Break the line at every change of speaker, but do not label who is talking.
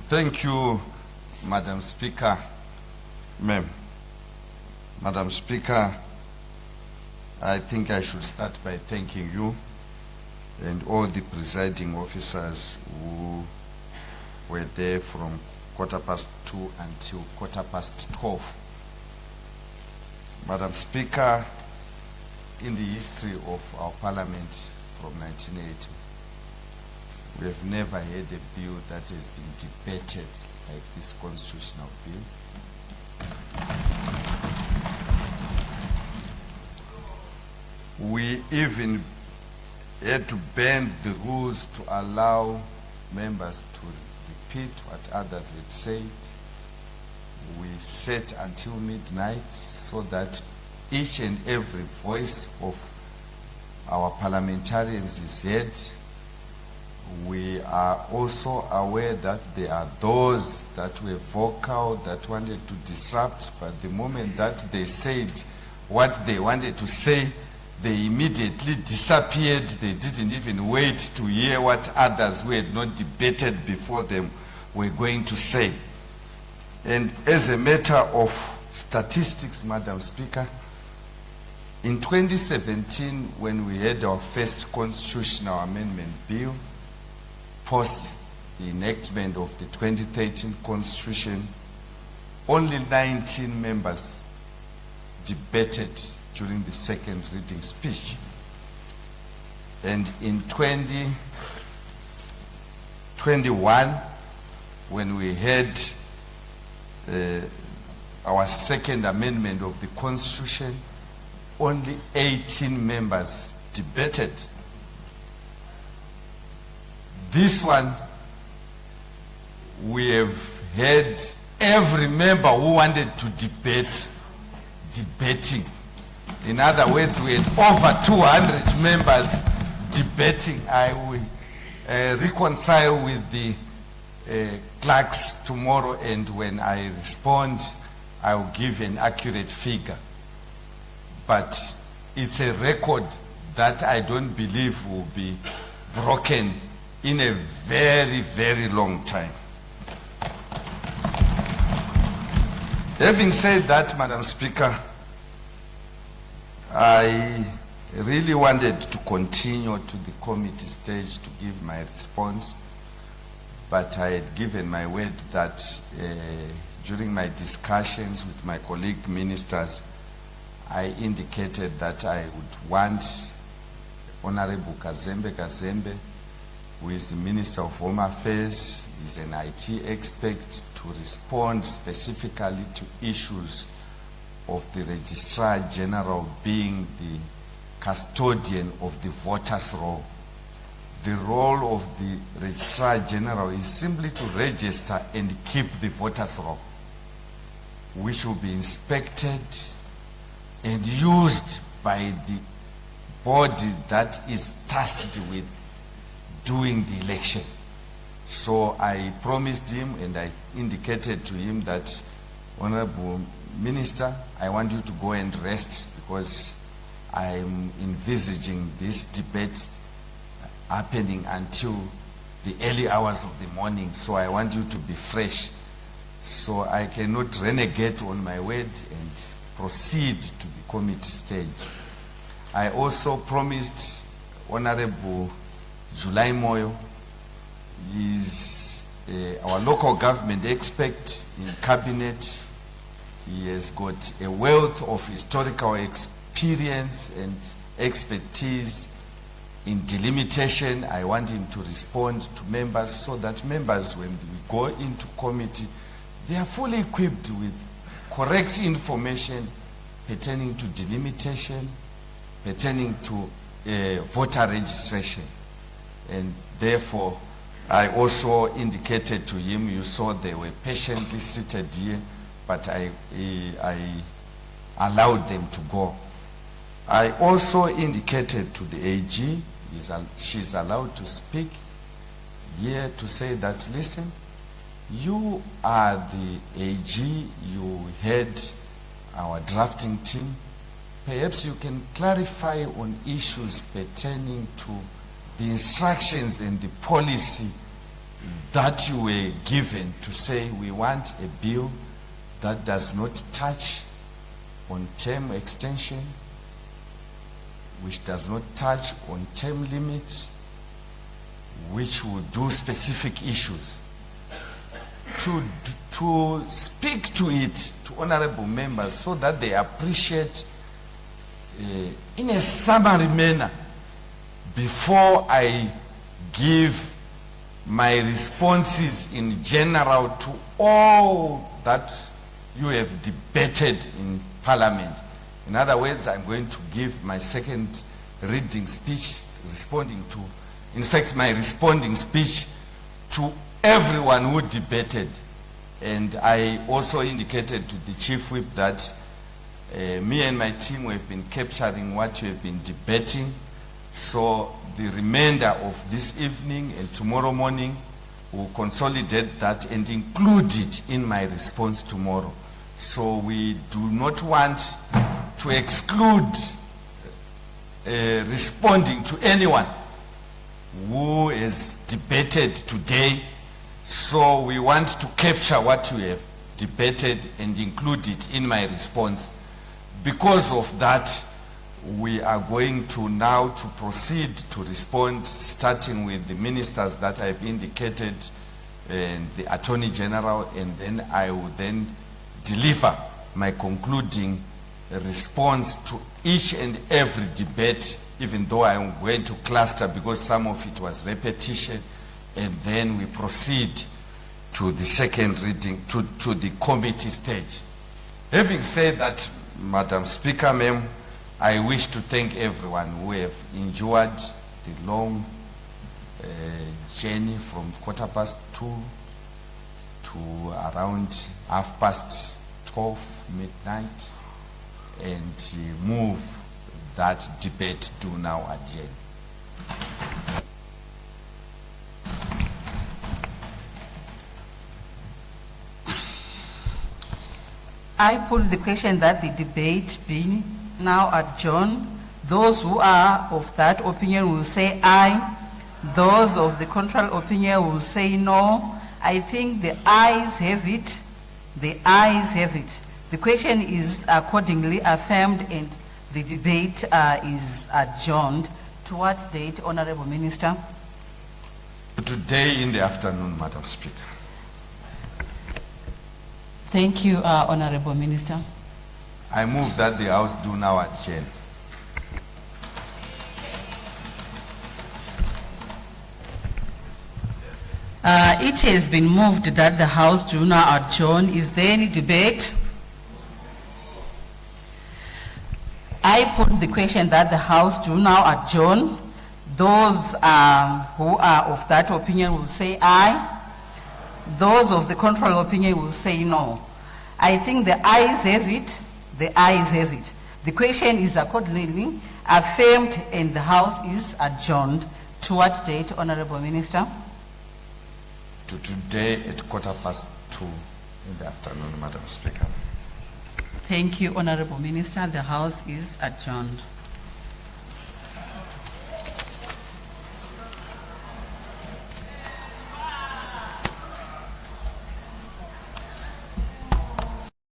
Thank you, Madam Speaker. Ma'am. Madam Speaker, I think I should start by thanking you and all the presiding officers who were there from 2:15 until 12:15. Madam Speaker, in the history of our Parliament from 1980, we have never had a bill that has been debated like this constitutional bill. We even had to bend the rules to allow members to repeat what others had said. We sat until midnight so that each and every voice of our parliamentarians is heard. We are also aware that there are those that were vocal, that wanted to disrupt, but the moment that they said what they wanted to say, they immediately disappeared. They didn't even wait to hear what others who had not debated before them were going to say. And as a matter of statistics, Madam Speaker, in 2017, when we had our first constitutional amendment bill, post the enactment of the 2013 Constitution, only 19 members debated during the second reading speech. And in 2021, when we had our second amendment of the Constitution, only 18 members debated. This one, we have had every member who wanted to debate, debating. In other words, we had over 200 members debating. I will reconcile with the clerks tomorrow, and when I respond, I will give an accurate figure. But it's a record that I don't believe will be broken in a very, very long time. Having said that, Madam Speaker, I really wanted to continue to the committee stage to give my response, but I had given my word that during my discussions with my colleague ministers, I indicated that I would want Honorable Kazembe, who is the Minister of Home Affairs, is an IT expert, to respond specifically to issues of the Registrar General being the custodian of the voters' roll. The role of the Registrar General is simply to register and keep the voters' roll, which will be inspected and used by the body that is tasked with doing the election. So I promised him and I indicated to him that, Honorable Minister, I want you to go and rest, because I'm envisaging this debate happening until the early hours of the morning, so I want you to be fresh. So I cannot renegade on my word and proceed to the committee stage. I also promised Honorable July Moyo, is our local government expert in cabinet. He has got a wealth of historical experience and expertise in delimitation. I want him to respond to members so that members, when we go into committee, they are fully equipped with correct information pertaining to delimitation, pertaining to voter registration. And therefore, I also indicated to him, you saw they were patiently seated here, but I allowed them to go. I also indicated to the AG, she's allowed to speak here, to say that, listen, you are the AG, you head our drafting team. Perhaps you can clarify on issues pertaining to the instructions and the policy that you were given to say we want a bill that does not touch on term extension, which does not touch on term limits, which will do specific issues. To speak to it to honorable members so that they appreciate in a summary manner before I give my responses in general to all that you have debated in Parliament. In other words, I'm going to give my second reading speech responding to, in fact, my responding speech to everyone who debated. And I also indicated to the Chief Whip that me and my team have been capturing what you have been debating. So the remainder of this evening and tomorrow morning will consolidate that and include it in my response tomorrow. So we do not want to exclude responding to anyone who has debated today. So we want to capture what you have debated and include it in my response. Because of that, we are going to now to proceed to respond, starting with the ministers that I've indicated and the Attorney General, and then I will then deliver my concluding response to each and every debate, even though I am going to cluster because some of it was repetition, and then we proceed to the second reading, to the committee stage. Having said that, Madam Speaker, ma'am, I wish to thank everyone who have endured the long journey from 2:15 to around 12:30 midnight, and move that debate to now adjourn.
I put the question that the debate be now adjourned. Those who are of that opinion will say aye. Those of the contrary opinion will say no. I think the ayes have it. The ayes have it. The question is accordingly affirmed and the debate is adjourned. To what date, Honorable Minister?
Today in the afternoon, Madam Speaker.
Thank you, Honorable Minister.
I move that the House do now adjourn.
It has been moved that the House do now adjourn. Is there any debate? I put the question that the House do now adjourn. Those who are of that opinion will say aye. Those of the contrary opinion will say no. I think the ayes have it. The ayes have it. The question is accordingly affirmed and the House is adjourned. To what date, Honorable Minister?
To today at 2:15 in the afternoon, Madam Speaker.
Thank you, Honorable Minister. The House is adjourned.